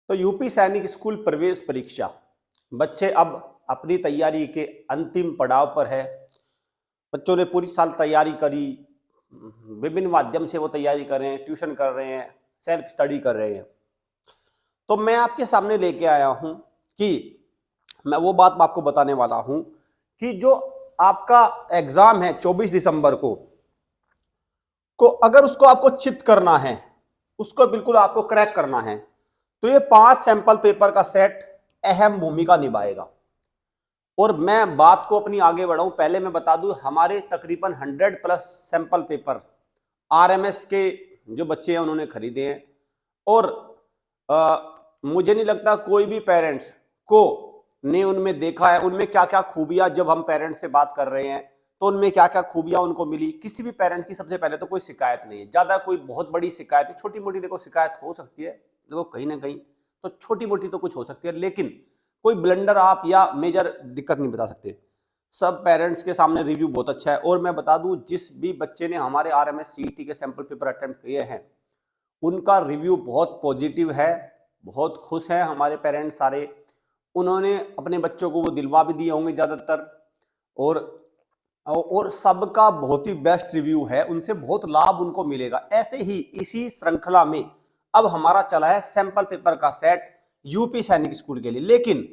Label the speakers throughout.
Speaker 1: तो यूपी सैनिक स्कूल प्रवेश परीक्षा, बच्चे अब अपनी तैयारी के अंतिम पड़ाव पर है। बच्चों ने पूरी साल तैयारी करी, विभिन्न माध्यम से वो तैयारी कर रहे हैं, ट्यूशन कर रहे हैं, सेल्फ स्टडी कर रहे हैं। तो मैं आपके सामने लेके आया हूं कि मैं वो बात आपको बताने वाला हूं कि जो आपका एग्जाम है 24 दिसंबर को अगर उसको आपको चित करना है, उसको बिल्कुल आपको क्रैक करना है, तो ये 5 सैंपल पेपर का सेट अहम भूमिका निभाएगा। और मैं बात को अपनी आगे बढ़ाऊं, पहले मैं बता दूं हमारे तकरीबन 100 प्लस सैंपल पेपर आरएमएस के जो बच्चे हैं उन्होंने खरीदे हैं। और मुझे नहीं लगता कोई भी पेरेंट्स को ने उनमें देखा है उनमें क्या क्या खूबियां, जब हम पेरेंट्स से बात कर रहे हैं तो उनमें क्या क्या खूबियां उनको मिली। किसी भी पेरेंट्स की सबसे पहले तो कोई शिकायत नहीं है, ज्यादा कोई बहुत बड़ी शिकायत है, छोटी मोटी देखो शिकायत हो सकती है, देखो कहीं ना कहीं तो छोटी मोटी तो कुछ हो सकती है, लेकिन कोई ब्लंडर आप या मेजर दिक्कत नहीं बता सकते। सब पेरेंट्स के सामने रिव्यू बहुत अच्छा है। और मैं बता दूं जिस भी बच्चे ने हमारे आरएमएस सीईटी के सैंपल पेपर अटेम्प्ट किए हैं उनका रिव्यू बहुत पॉजिटिव है, बहुत खुश हैं हमारे पेरेंट्स सारे। उन्होंने अपने बच्चों को वो दिलवा भी दिए होंगे ज़्यादातर। और सबका बहुत ही बेस्ट रिव्यू है, उनसे बहुत लाभ उनको मिलेगा। ऐसे ही इसी श्रृंखला में अब हमारा चला है सैंपल पेपर का सेट यूपी सैनिक स्कूल के लिए, लेकिन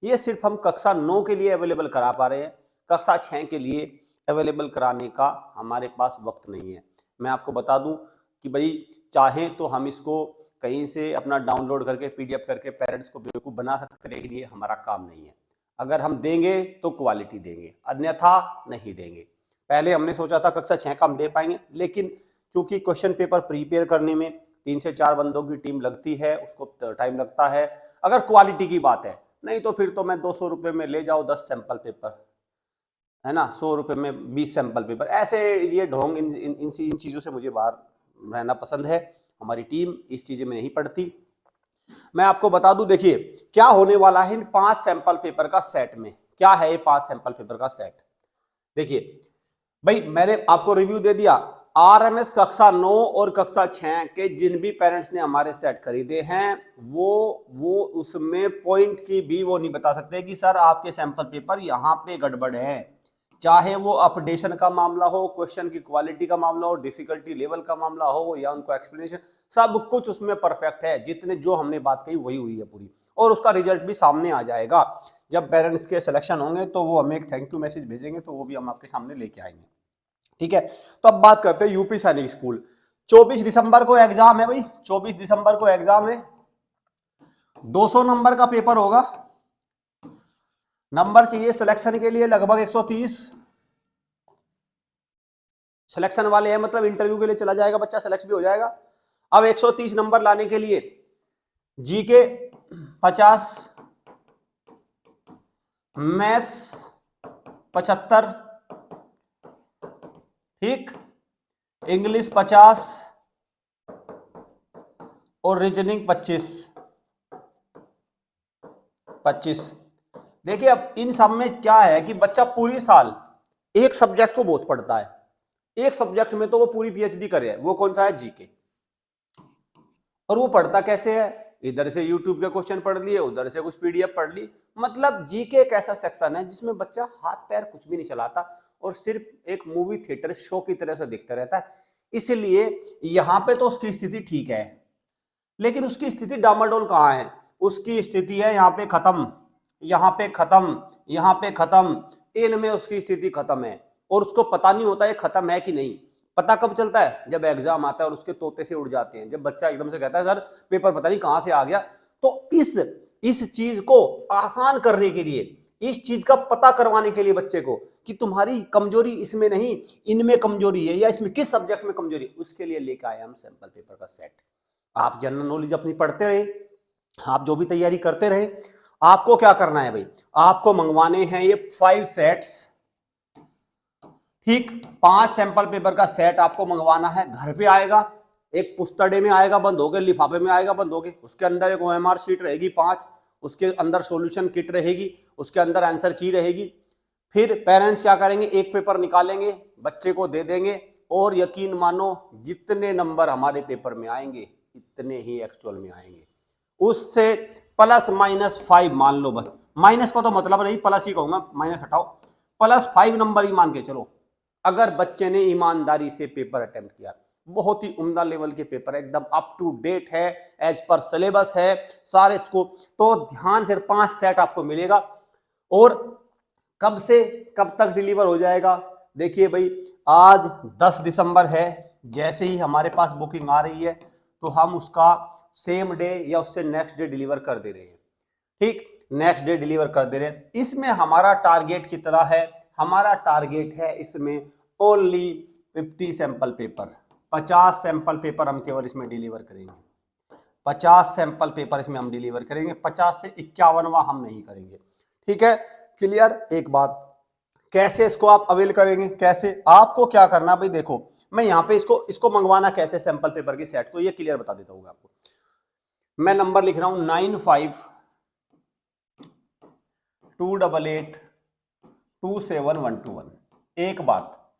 Speaker 1: ये सिर्फ हम कक्षा 9 के लिए अवेलेबल करा पा रहे हैं, कक्षा 6 के लिए अवेलेबल कराने का हमारे पास वक्त नहीं है। मैं आपको बता दूं कि भाई चाहें तो हम इसको कहीं से अपना डाउनलोड करके पीडीएफ करके पेरेंट्स को बेवकूफ़ बना सकते हैं, लेकिन ये हमारा काम नहीं है। अगर हम देंगे तो क्वालिटी देंगे, अन्यथा नहीं देंगे। पहले हमने सोचा था कक्षा 6 का हम दे पाएंगे, लेकिन चूंकि क्वेश्चन पेपर प्रिपेयर करने में 3 से 4 बंदों की टीम लगती है, उसको टाइम लगता है। अगर क्वालिटी की बात है, नहीं तो फिर तो मैं 200 रुपये में ले जाओ 10 सैंपल पेपर, है ना, 100 रुपये में 20 सैंपल पेपर, ऐसे ये ढोंग इन चीज़ों से मुझे बाहर रहना पसंद है। हमारी टीम इस चीज़ में नहीं पड़ती। मैं आपको बता दूं, देखिए क्या होने वाला है इन 5 सैंपल पेपर का सेट में। क्या है ये 5 सैंपल पेपर का सेट? देखिए भाई, मैंने आपको रिव्यू दे दिया। आरएमएस कक्षा 9 और कक्षा 6 के जिन भी पेरेंट्स ने हमारे सेट खरीदे हैं वो उसमें पॉइंट की भी वो नहीं बता सकते कि सर आपके सैंपल पेपर यहां पे गड़बड़ है। चाहे वो अपडेशन का मामला हो, क्वेश्चन की क्वालिटी का मामला हो, डिफिकल्टी लेवल का मामला हो, या उनको एक्सप्लेनेशन, सब कुछ उसमें परफेक्ट है। जितने जो हमने बात कही वही हुई है पूरी, और उसका रिजल्ट भी सामने आ जाएगा। जब पेरेंट्स के सिलेक्शन होंगे तो वो हमें एक थैंक यू मैसेज भेजेंगे, तो वो भी हम आपके सामने लेके आएंगे। ठीक है, तो अब बात करते हैं यूपी सैनिक स्कूल। 24 दिसंबर को एग्जाम है भाई, 24 दिसंबर को एग्जाम है। 200 नंबर का पेपर होगा। नंबर चाहिए सिलेक्शन के लिए लगभग 130। सिलेक्शन वाले हैं मतलब इंटरव्यू के लिए चला जाएगा बच्चा, सिलेक्ट भी हो जाएगा। अब 130 नंबर लाने के लिए जीके 50, मैथ्स 75, ठीक, इंग्लिश 50 और रीजनिंग 25। देखिए अब इन सब में क्या है कि बच्चा पूरी साल एक सब्जेक्ट को बहुत पढ़ता है, एक सब्जेक्ट में तो वो पूरी पीएचडी करे है। वो कौन सा है? जीके। और वो पढ़ता कैसे है? इधर से यूट्यूब के क्वेश्चन पढ़ लिए, उधर से कुछ पीडीएफ पढ़ ली। मतलब जीके एक ऐसा सेक्शन है जिसमें बच्चा हाथ पैर कुछ भी नहीं चलाता और सिर्फ एक मूवी थिएटर शो की तरह से देखता रहता है। इसलिए यहां पे तो उसकी स्थिति ठीक है, लेकिन उसकी स्थिति डामाडोल कहां है? उसकी स्थिति है यहाँ पे खत्म, यहाँ पे खत्म, यहाँ पे खत्म, इनमें उसकी स्थिति खत्म है। और उसको पता नहीं होता ये खत्म है कि नहीं। पता कब चलता है? जब एग्जाम आता है और उसके तोते से उड़ जाते हैं, जब बच्चा एकदम से कहता है सर पेपर पता नहीं कहां से आ गया। तो इस चीज को आसान करने के लिए, इस चीज का पता करवाने के लिए बच्चे को कि तुम्हारी कमजोरी इसमें नहीं इनमें कमजोरी है, या इसमें किस सब्जेक्ट में कमजोरी, उसके लिए लेकर आए हम सैंपल पेपर का सेट। आप जनरल नॉलेज अपनी पढ़ते रहे, आप जो भी तैयारी करते रहे। आपको क्या करना है भाई? आपको मंगवाने हैं ये 5 सेट्स, ठीक, 5 सैंपल पेपर का सेट आपको मंगवाना है। घर पे आएगा, एक पुस्तड़े में आएगा बंद होके, लिफाफे में आएगा बंद होके, उसके अंदर एक ओएमआर शीट रहेगी 5, उसके अंदर सॉल्यूशन किट रहेगी, उसके अंदर आंसर की रहेगी। फिर पेरेंट्स क्या करेंगे? एक पेपर निकालेंगे, बच्चे को दे देंगे, और यकीन मानो जितने नंबर हमारे पेपर में आएंगे इतने ही एक्चुअल में आएंगे। उससे +-5 मान लो, बस माइनस का तो मतलब नहीं, प्लस ही कहूंगा, माइनस हटाओ, +5 नंबर ही मान के चलो। अगर बच्चे ने ईमानदारी से पेपर अटेम्प्ट किया, बहुत ही उम्दा लेवल के पेपर है, एकदम अप टू डेट है, एज पर सिलेबस है सारे स्कोप, तो ध्यान से 5 सेट आपको मिलेगा। और कब से कब तक डिलीवर हो जाएगा? देखिए भाई, आज 10 दिसंबर है, जैसे ही हमारे पास बुकिंग आ रही है तो हम उसका सेम डे या उससे नेक्स्ट डे डिलीवर कर दे रहे हैं। ठीक, नेक्स्ट डे डिलीवर कर दे रहे हैं। इसमें हमारा टारगेट कितना है? हमारा टारगेट है इसमें only 50 sample paper, 50 sample paper हम केवल इसमें डिलीवर करेंगे। 50 सैंपल पेपर इसमें हम डिलीवर करेंगे, 50 से 51वां हम नहीं करेंगे। ठीक है, क्लियर? एक बात, कैसे इसको आप अवेल करेंगे? कैसे आपको क्या करना भाई, देखो मैं यहाँ पे इसको मंगवाना कैसे सैंपल पेपर के सेट को, ये क्लियर बता देता हूँ आपको। मैं नंबर लिख रहा हूं 9528827121। एक बात,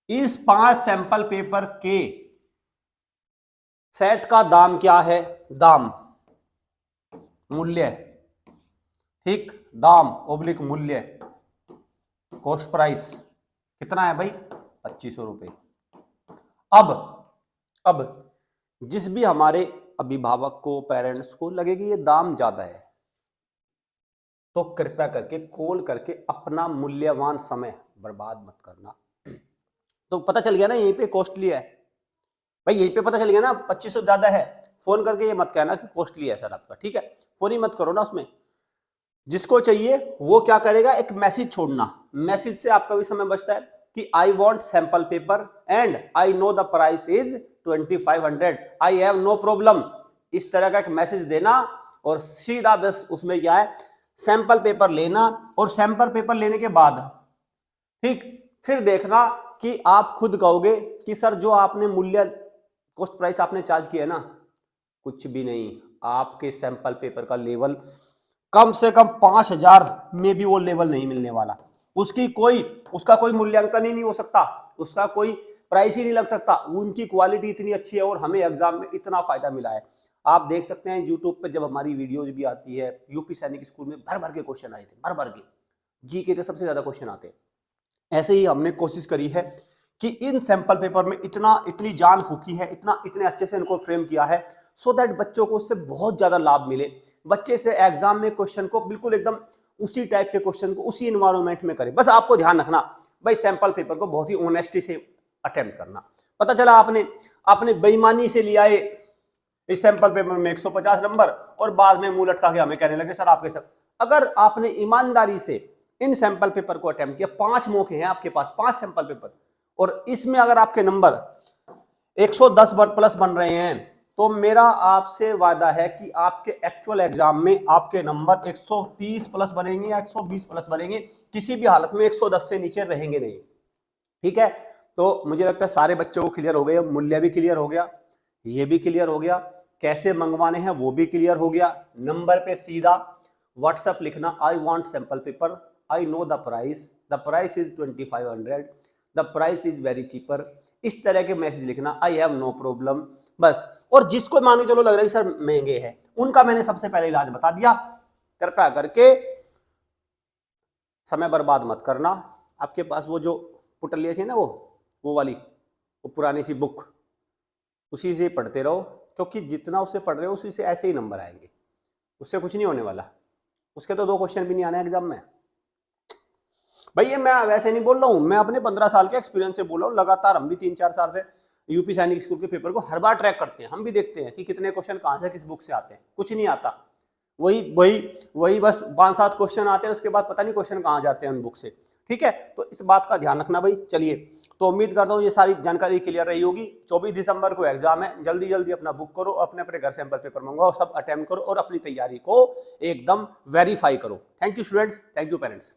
Speaker 1: इस 5 सैंपल पेपर के सेट का दाम क्या है? दाम, मूल्य, ठीक, दाम ओब्लिक मूल्य, कॉस्ट प्राइस कितना है भाई? 2500 रुपए। अब जिस भी हमारे अभिभावक को, पेरेंट्स को लगेगी ये दाम ज्यादा है, तो कृपया करके कॉल करके अपना मूल्यवान समय बर्बाद मत करना। तो पता चल गया ना यहीं पे कॉस्टली है भाई, यहीं पे पता चल गया ना 2500 ज्यादा है, फोन करके ये मत कहना कि कॉस्टली है सर आपका। ठीक है, फोन ही मत करो ना उसमें। जिसको चाहिए वो क्या करेगा? एक मैसेज छोड़ना, मैसेज से आपका भी समय बचता है कि I want sample paper and I know the price is 2500, I have no problem. इस तरह का एक मैसेज देना और सीधा बस उसमें क्या है, सैंपल पेपर लेना। और सैंपल पेपर लेने के बाद ठीक, फिर देखना कि आप खुद कहोगे कि सर जो आपने मूल्य, कॉस्ट प्राइस आपने चार्ज किया ना, कुछ भी नहीं, आपके सैंपल पेपर का लेवल कम से कम 5000 में भी वो लेवल नहीं मिलने वाला। उसका कोई मूल्यांकन ही नहीं हो सकता, उसका कोई प्राइस ही नहीं लग सकता। उनकी क्वालिटी इतनी अच्छी है और हमें एग्जाम में इतना फायदा मिला है। आप देख सकते हैं यूट्यूब पे जब हमारी वीडियोज भी आती है, यूपी सैनिक स्कूल में भर भर के क्वेश्चन आए थे, भर भर के जीके के सबसे ज्यादा क्वेश्चन आते हैं। ऐसे ही हमने कोशिश करी है कि इन सैंपल पेपर में इतनी जान फूकी है, इतने अच्छे से इनको फ्रेम किया है, सो दैट बच्चों को उससे बहुत ज्यादा लाभ मिले। बच्चे से एग्जाम में क्वेश्चन को बिल्कुल एकदम उसी टाइप के क्वेश्चन को उसी इन्वायरमेंट में करे। बस आपको ध्यान रखना भाई, सैंपल पेपर को बहुत ही ऑनेस्टी से अटेम्प्ट करना। पता चला आपने बेईमानी से लिया है इस सैंपल पेपर में 150 नंबर और बाद में मुंह लटका के हमें कहने लगे सर आपके सब। अगर आपने ईमानदारी से इन सैंपल पेपर को अटेम्प्ट किया, 5 मौके हैं आपके पास, 5 सैंपल पेपर, और इसमें अगर आपके नंबर 110 प्लस बन रहे हैं, तो मेरा आपसे वादा है कि आपके एक्चुअल एग्जाम में आपके नंबर 130 प्लस बनेंगे या 120 प्लस बनेंगे, किसी भी हालत में 110 से नीचे रहेंगे नहीं। ठीक है, तो मुझे लगता है सारे बच्चों को क्लियर हो गया, मूल्य भी क्लियर हो गया, ये भी क्लियर हो गया, कैसे मंगवाने हैं वो भी क्लियर हो गया। नंबर पे सीधा व्हाट्सएप लिखना, I want sample paper, I know the price is 2500, the price is very cheaper, इस तरह के मैसेज लिखना, आई हैव नो प्रॉब्लम, बस। और जिसको मान के चलो लग रहा है सर महंगे हैं, उनका मैंने सबसे पहले इलाज बता दिया। कृपया करके समय बर्बाद मत करना। आपके पास वो जो पुटलिया सी ना, वो वाली वो पुरानी सी बुक, उसी से पढ़ते रहो, क्योंकि जितना उससे पढ़ रहे हो उसी से ऐसे ही नंबर आएंगे, उससे कुछ नहीं होने वाला। उसके तो 2 क्वेश्चन भी नहीं आने एग्जाम में भाई। ये मैं वैसे नहीं बोल रहा हूँ, मैं अपने 15 साल के एक्सपीरियंस से बोल रहा हूँ। लगातार हम भी 3-4 साल से यूपी सैनिक स्कूल के पेपर को हर बार ट्रैक करते हैं, हम भी देखते हैं कि कितने क्वेश्चन कहाँ से किस बुक से आते हैं। कुछ नहीं आता, वही बस 5-7 क्वेश्चन आते हैं, उसके बाद पता नहीं क्वेश्चन कहाँ जाते हैं उन बुक से। ठीक है, तो इस बात का ध्यान रखना भाई। चलिए, तो उम्मीद करता हूँ ये सारी जानकारी क्लियर रही होगी। 24 दिसंबर को एग्जाम है, जल्दी जल्दी अपना बुक करो, अपने घर सैंपल पेपर मंगवाओ, सब अटेम्प्ट करो और अपनी तैयारी को एकदम वेरीफाई करो। Thank you students, thank you parents.